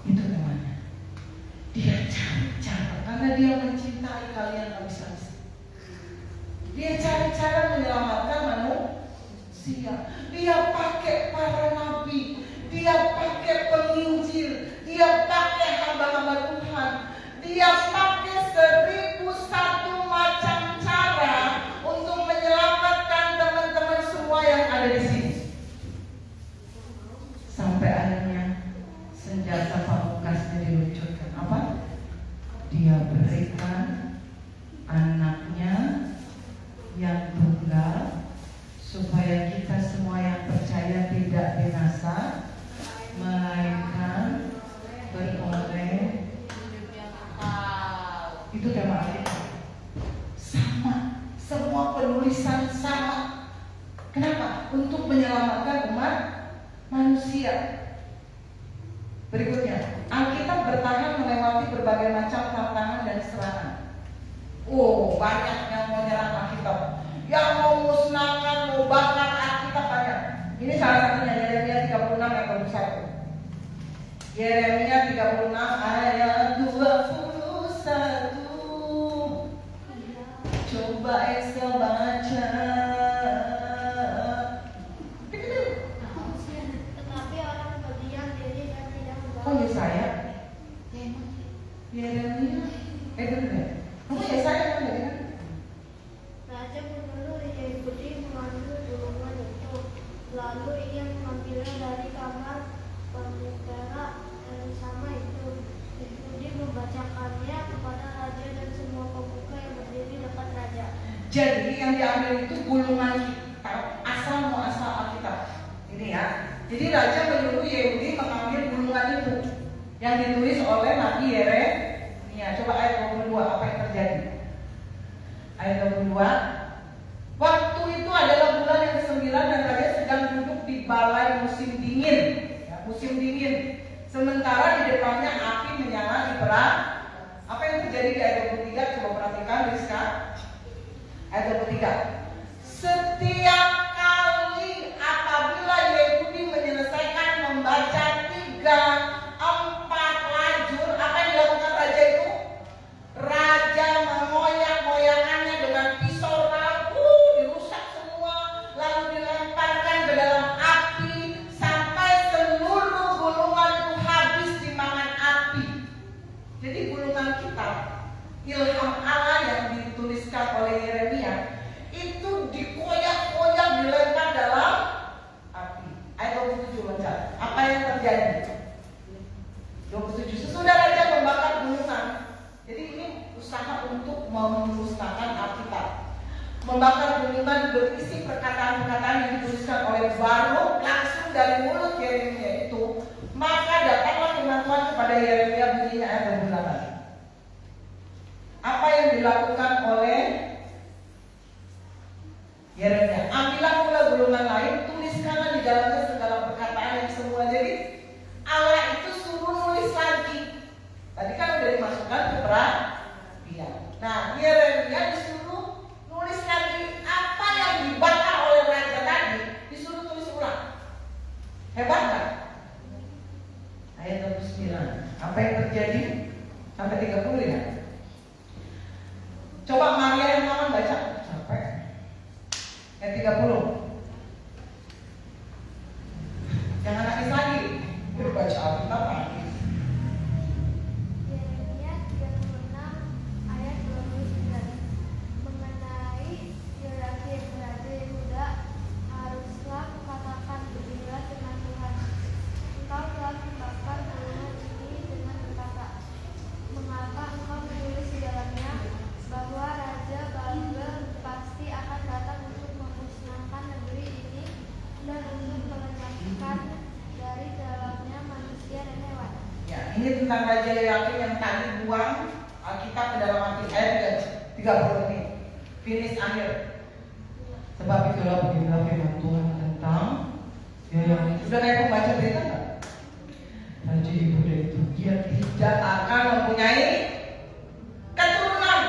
Itu namanya. Dia cari cara, karena dia mencintai kalian habis-habisan. Dia cari cara menyelamatkan manusia. Dia pakai para nabi, dia pakai penginjil, dia pakai hamba-hamba Tuhan, dia pakai 1.001 macam cara untuk menyelamatkan teman-teman semua yang ada di sini. Sampai akhirnya senjata pamungkasnya diluncurkan. Apa? Dia berikan anaknya yang tunggal supaya kita semua yang percaya tidak binasa melainkan beroleh. Itu tema Alkitab. Sama, semua penulisan sama. Kenapa? Untuk menyelamatkan umat manusia. Berikutnya, Alkitab bertahan melewati berbagai macam tantangan dan serangan. Oh, banyak yang mau nyerang Alkitab, yang mau musnahkan, mau bakar Alkitab banyak. Ini salah satunya, Yeremia 36 ayat 21. Yeremia 36 ayat 21. Coba Excel baca. Tetapi orang berdiam diri dan tidak membaca. Oh, Yesaya? Yeremia? Bener ya? Kamu Yesaya kan tadi kan? Raja Gubernur Yehudi mengambil gulungan itu. Lalu ia mengambilnya dari kamar pemutera yang sama itu. Yehudi membacakannya kepada raja dan semua pemuka yang berdiri dekat raja. Jadi yang diambil itu gulungan kitab, asal Alkitab. Ini ya. Jadi raja menyuruh Yehudi mengambil gulungan itu yang ditulis oleh Nabi Yeremia. Coba ayat 22, apa yang terjadi? Ayat 22. Waktu itu adalah bulan yang ke-9 dan raja sedang duduk di balai musim dingin. Ya, musim dingin. Sementara di depannya api menyala di perang. Apa yang terjadi di ayat 23? Coba perhatikan, Rizka. Ayat 23. Setiap kali apabila Yehudi menyelesaikan membaca 3-4 lajur, apa yang dilakukan raja itu? Raja mengoyak-ngoyakannya dengan pisau lalu dirusak semua, lalu dilemparkan ke dalam api sampai seluruh gulungan itu habis dimakan api. Jadi gulungan kitab ilham Allah yang dituliskan oleh Yeremia itu dikoyak-koyak, dilempar dalam api. Ayat 27 baca. Apa yang terjadi? 27. Sesudah raja membakar gulungan. Jadi ini usaha untuk memusnahkan Alkitab. Membakar gulungan berisi perkataan-perkataan yang dituliskan oleh Baruk langsung dari mulut Yeremia itu. Maka datanglah firman Tuhan kepada Yeremia begini, ayat 28. Apa yang dilakukan oleh Yeremia? Ambillah pula gulungan lain, tuliskanlah di dalamnya segala perkataan yang semua. Jadi Allah itu suruh nulis lagi. Tadi kan udah dimasukkan ke perhatian. Nah, Yeremia disuruh nulis lagi apa yang dibakar oleh raja tadi, disuruh tulis ulang. Hebat kan? Ayat 29. Apa yang terjadi? Sampai 30 ya. Coba Maria yang lawan baca. Capek. Ayat 30. Jangan nangis lagi. Baca Alkitab lagi. Yeremia 36 ayat 29. Ini tentang Raja Yoyakim yang tadi buang Alkitab ke dalam api air 30 menit. Finish akhir. Sebab itulah beginilah firman Tuhan tentang Yoyakim. Sudah naik membaca berita nggak? Raja Yehuda itu dia tidak akan mempunyai keturunan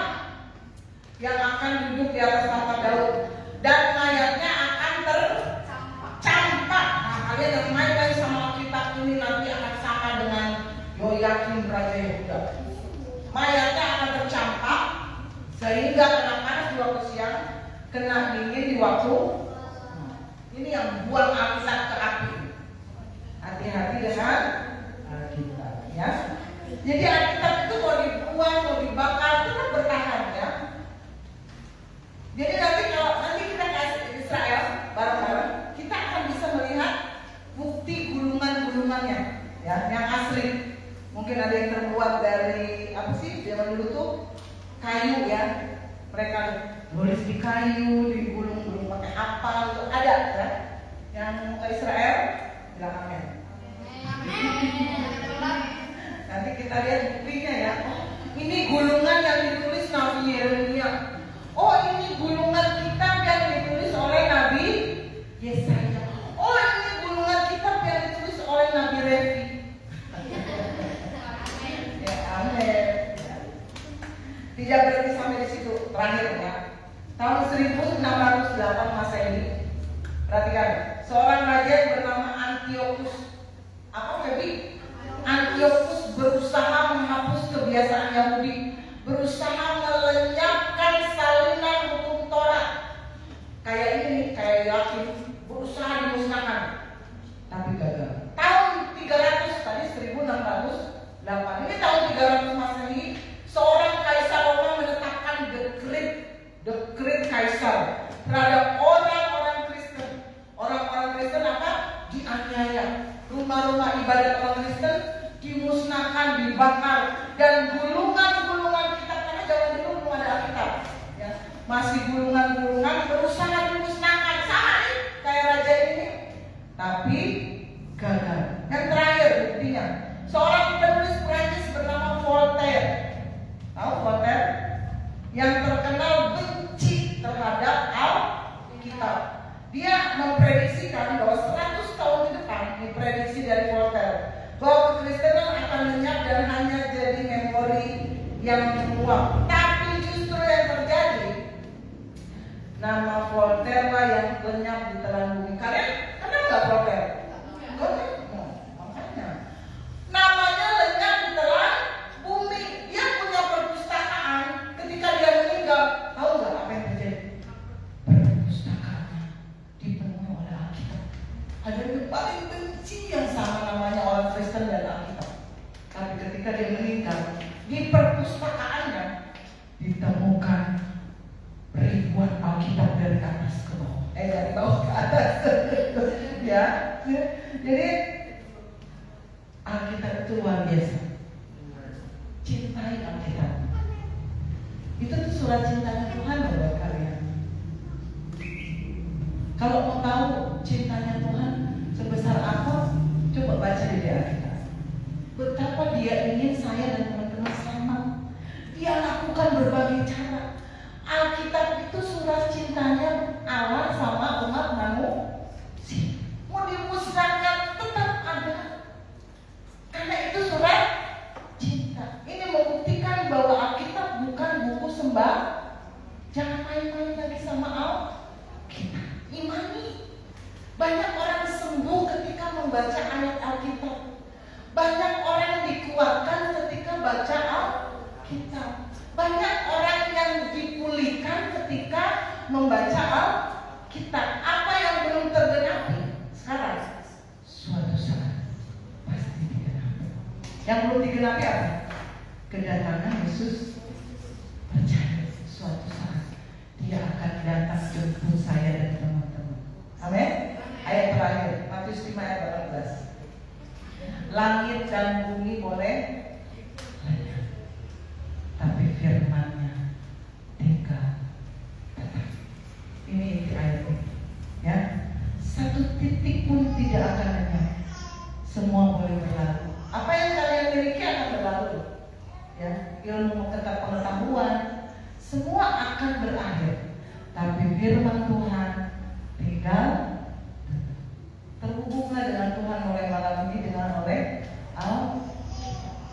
yang akan duduk di atas tahta Daud, dan mayatnya akan tercampak. Nah, kalian yang main sama Alkitab ini nanti akan sama dengan Yoyakim Raja Yehuda. Mayatnya akan tercampak sehingga kena panas di waktu siang, kena dingin di waktu. Ini yang buang Alkitab ke api. Hati-hati dengan Alkitab, ya. Jadi Alkitab itu mau dibuang, mau dibakar, tetap bertahan, ya. Jadi nanti kita kasih Israel bareng-bareng, kita akan bisa melihat bukti gulungan-gulungannya, ya, yang asli. Mungkin ada yang terbuat dari apa sih? Zaman dulu tuh kayu, ya. Mereka nulis di kayu, digulung-gulung pakai apa? Itu ada, ya. Yang Israel bilang amin. Nanti kita lihat buktinya, ya. Ini gulungan yang ditulis Nabi Yeremia. Oh, ini gulungan kitab yang ditulis oleh Nabi Yesaya. Oh, ini gulungan kitab yang ditulis oleh Nabi Levi. Ya, amin. Tidak berhenti sampai di situ. Terakhir, ya. Tahun 1608 Masehi. Perhatikan, seorang raja yang bernama Antiochus. Apa Febi? Antiochus berusaha menghapus kebiasaan Yahudi, berusaha melenyapkan salinan hukum Taurat. Kayak ini, kayak Yoyakim, berusaha dimusnahkan, tapi gagal. Tahun 300, tadi 1608, ini tahun 300 Masehi, seorang kaisar Roma menetapkan dekret kaisar terhadap orang-orang Kristen. Orang-orang Kristen apa? Dianiaya. Rumah-rumah ibadat orang Kristen dimusnahkan, dibakar, dan gulungan-gulungan kitab, karena zaman dulu belum ada Alkitab, ya, masih gulungan-gulungan berusaha dimusnahkan, sama nih kayak raja ini, tapi gagal. Yang terakhir buktinya, seorang penulis Prancis bernama Voltaire. Tahu Voltaire? Yang terkenal benci terhadap Alkitab. Dia memprediksikan bahwa 100 tahun ke depan, diprediksi dari Voltaire, bahwa kekristenan akan lenyap dan hanya jadi memori yang menguap. Tapi justru yang terjadi, nama Voltaire lah yang lenyap di telan bumi. Kalian kenal nggak Voltaire? Makanya namanya lenyap di telan bumi. Dia punya perpustakaan. Ketika dia meninggal, tahu nggak apa yang terjadi? Perpustakaannya dipenuhi oleh Alkitab. Ada yang paling benci yang sama namanya orang Kristen dan Alkitab. Tapi ketika dia meninggal, di perpustakaannya ditemukan ribuan Alkitab dari atas ke bawah. Dari bawah ke atas. Ya. Jadi Alkitab itu luar biasa. Cintai Alkitab. Itu tuh surat cintanya Tuhan buat kalian. Kalau mau tahu cintanya Tuhan sebesar apa, coba baca di Alkitab. Betapa dia ingin saya dan teman-teman selamat. Dia lakukan berbagai cara. Alkitab itu surat cintanya Allah sama umat manusia. Mau dimusnahkan tetap ada, karena itu surat cinta. Ini membuktikan bahwa Alkitab bukan buku sembarang. Jangan main-main lagi sama Alkitab. Imani. Banyak orang sembuh ketika membaca ayat Alkitab. Banyak orang dikuatkan ketika baca Alkitab. Banyak orang yang dipulihkan ketika membaca Alkitab. Apa yang belum tergenapi sekarang? Suatu saat pasti digenapi. Yang belum digenapi apa? Kedatangan Yesus. Percaya suatu saat Dia akan datang jemput saya dan teman-teman. Amin. Ayat terakhir, Matius 5 ayat 18. Langit dan bumi boleh lenyap, tapi firman-Nya tinggal tetap. Ini inti ayat ini, ya. Satu titik pun tidak akan lenyap. Semua boleh berlalu. Apa yang kalian miliki akan berlalu. Ya, ilmu pengetahuan semua akan berakhir. Tapi firman Tuhan tinggal. Terhubunglah dengan Tuhan mulai malam ini dengan oleh Allah.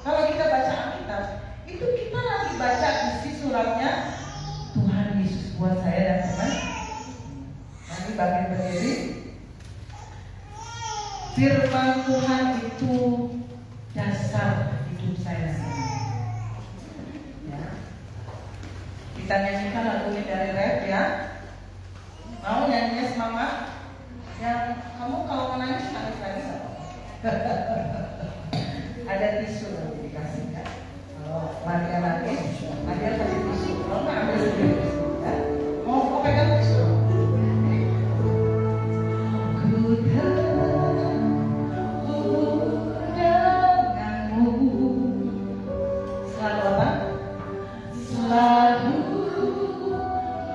Kalau kita baca Alkitab, itu kita lagi baca isi suratnya Tuhan Yesus buat saya dan teman. Nanti bagi berdiri. Firman Tuhan itu dasar hidup saya. Ya. Kita nyanyikan lagu ini dari rap ya. Mau nyanyinya semangat? Yang kamu kalau menangis nangis lagi nggak? Ada tisu nanti dikasih kan? Kalau Maria nangis, Maria kasih tisu. Kalau nggak ambil sendiri. Ya? Mau kau pegang tisu? Ku denganmu selalu apa? Selalu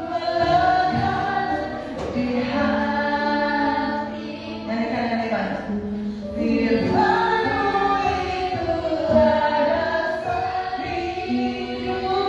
melekat di hati. Nyanyikan yang hebat. Firman-Mu itu ada hidupku.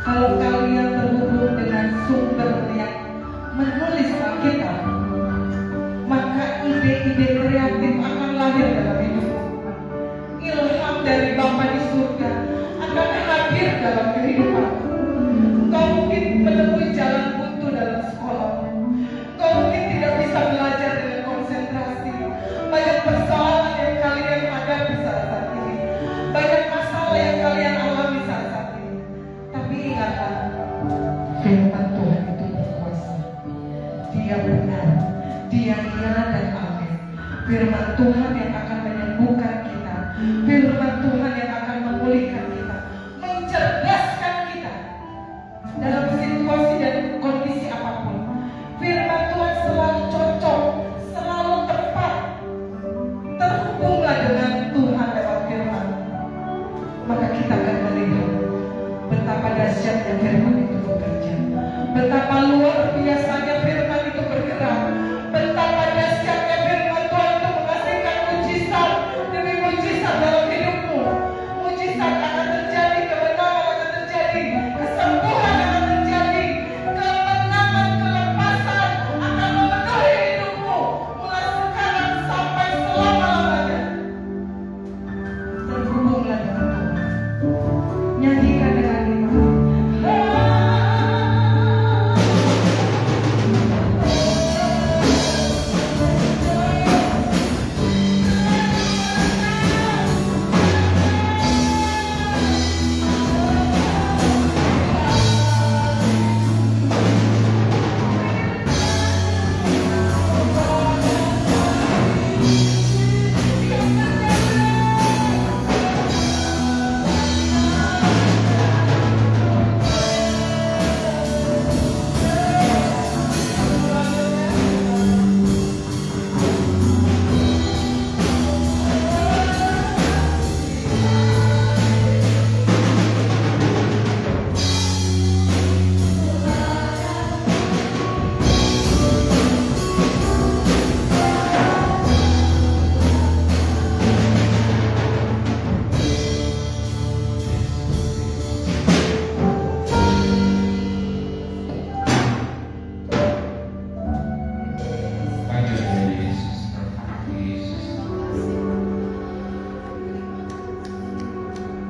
Kalau kalian terhubung dengan sumber yang menulis Alkitab, maka ide-ide kreatif akan lahir dalam hidupmu. Ilham dari Bapa di surga akan hadir dalam kehidupanmu. Kau mungkin menemui jalan buntu dalam sekolah. Kau mungkin tidak bisa belajar dengan konsentrasi. Banyak persoalan yang kalian hadapi saat ini. Banyak masalah yang kalian alami saat ini. Tapi ingatlah, firman Tuhan itu berkuasa. Dia benar. Dia iya dan amin. Firman Tuhan yang akan menyembuhkan kita. Firman Tuhan yang akan memulihkan kita, mencerdaskan kita dalam situasi dan kondisi apapun. Firman Tuhan selalu cocok, selalu tepat. Terhubunglah dengan Tuhan lewat firman, maka kita akan melihat betapa dahsyatnya firman itu bekerja, betapa luar biasanya firman itu bergerak, betapa dahsyatnya firman Tuhan itu menghasilkan mujizat demi mujizat dalam hidupmu. Mujizat akan terjadi, kebenaran akan terjadi, kesembuhan akan terjadi, kemenangan, kelepasan akan memenuhi hidupmu mulai sekarang sampai selama-lamanya. Terhubunglah dengan Tuhan. Nyanyikan dengan iman.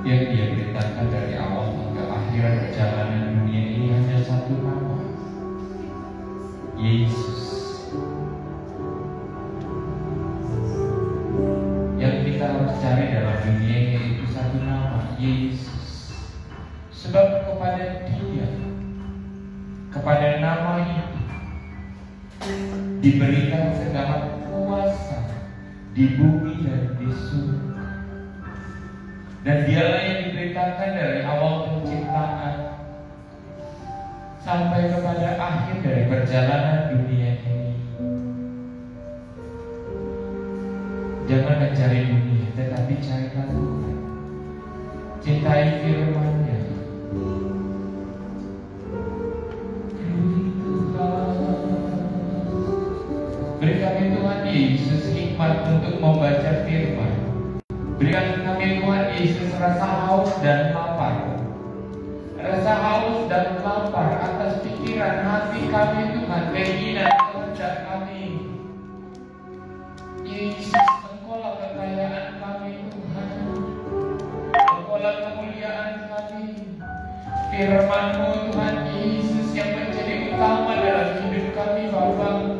Yang dia beritakan dari awal hingga akhir perjalanan dunia ini hanya satu nama, Yesus. Yang kita harus cari dalam dunia ini itu satu nama, Yesus. Sebab kepada Dia, kepada nama itu diberikan segala kuasa di bumi dan di surga. Dan Dialah yang diberitakan dari awal penciptaan sampai kepada akhir dari perjalanan dunia ini. Jangan mencari dunia, tetapi carilah Tuhan. Cintai firman-Nya. Beri kami Tuhan Yesus hikmat untuk membaca firman. Berikan kami Tuhan Yesus rasa haus dan lapar. Rasa haus dan lapar atas pikiran hati kami Tuhan, keinginan kehendak kami. Yesus, Engkaulah kekayaan kami Tuhan. Engkaulah kemuliaan kami. Firman-Mu Tuhan Yesus yang menjadi utama dalam hidup kami Bapa.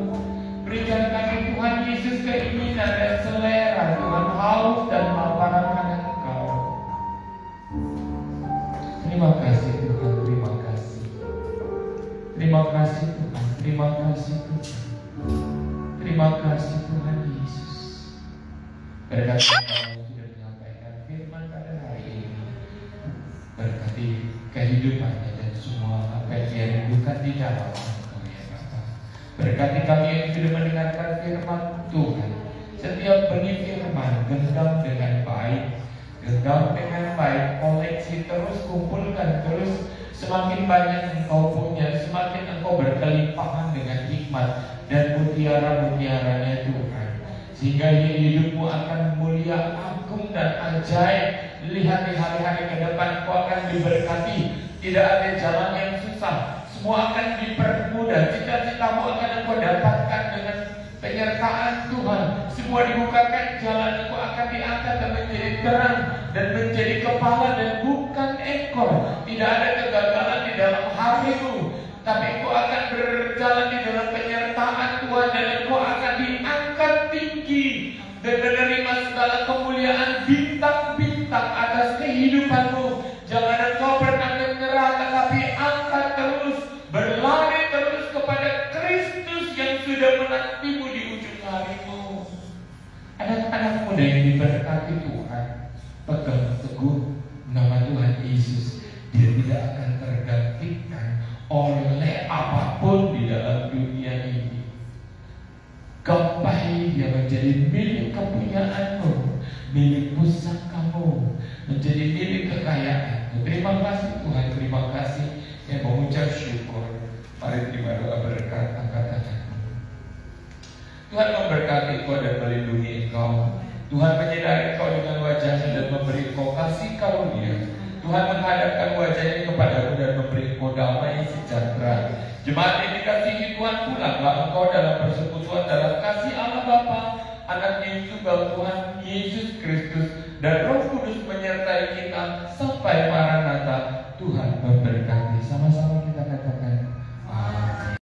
Berikan kami Tuhan Yesus keinginan dan selera Tuhan, haus dan lapar akan Engkau. Terima kasih Tuhan, terima kasih. Terima kasih Tuhan, terima kasih Tuhan. Terima kasih Tuhan Yesus. Berkati Engkau sudah menyampaikan firman pada hari ini. Berkati kehidupannya dan semua apa yang dia rindukan di dalam Engkau ya Bapa. Berkati kami yang sudah mendengarkan firman Tuhan. Setiap benih firman genggam dengan baik, genggam dengan baik, koleksi terus, kumpulkan terus. Semakin banyak Engkau punya, semakin Engkau berkelimpahan dengan hikmat dan mutiara-mutiaranya Tuhan. Sehingga hidupmu akan mulia, agung dan ajaib. Lihat di hari-hari ke depan Engkau akan diberkati Tidak ada jalan yang susah. Semua akan dipermudah. Cita-citamu akan engkau dapatkan dengan penyertaan Tuhan. Semua dibukakan jalan, engkau akan diangkat dan menjadi terang dan menjadi kepala dan bukan ekor. Tidak ada kegagalan di dalam harimu, tapi engkau akan berjalan di dalam penyertaan Tuhan dan engkau akan diangkat tinggi dan menerima segala kemuliaan bintang-bintang atas kehidupanmu. Jangan engkau pernah menyerah, tetapi angkat terus, berlari terus kepada Kristus yang sudah menantimu di ujung harimu. Anak-anak muda yang diberkati Tuhan, pegang teguh nama Tuhan Yesus. Dia tidak akan tergantikan oleh apapun di dalam dunia ini. Gapai dia menjadi milik kepunyaanmu, milik pusakamu, menjadi milik kekayaanmu. Terima kasih Tuhan, terima kasih. Saya mengucap syukur. Mari terima doa berkat, angkat tanganmu. Tuhan memberkati engkau dan melindungi engkau. Tuhan menyinari engkau dengan wajahnya dan memberi engkau kasih karunia. Tuhan menghadapkan wajahnya kepadamu dan memberi engkau damai sejahtera. Jemaat yang dikasihi Tuhan, pulanglah engkau dalam persekutuan dalam kasih Allah Bapa, Anak Yesus Tunggal Tuhan Yesus Kristus dan Roh Kudus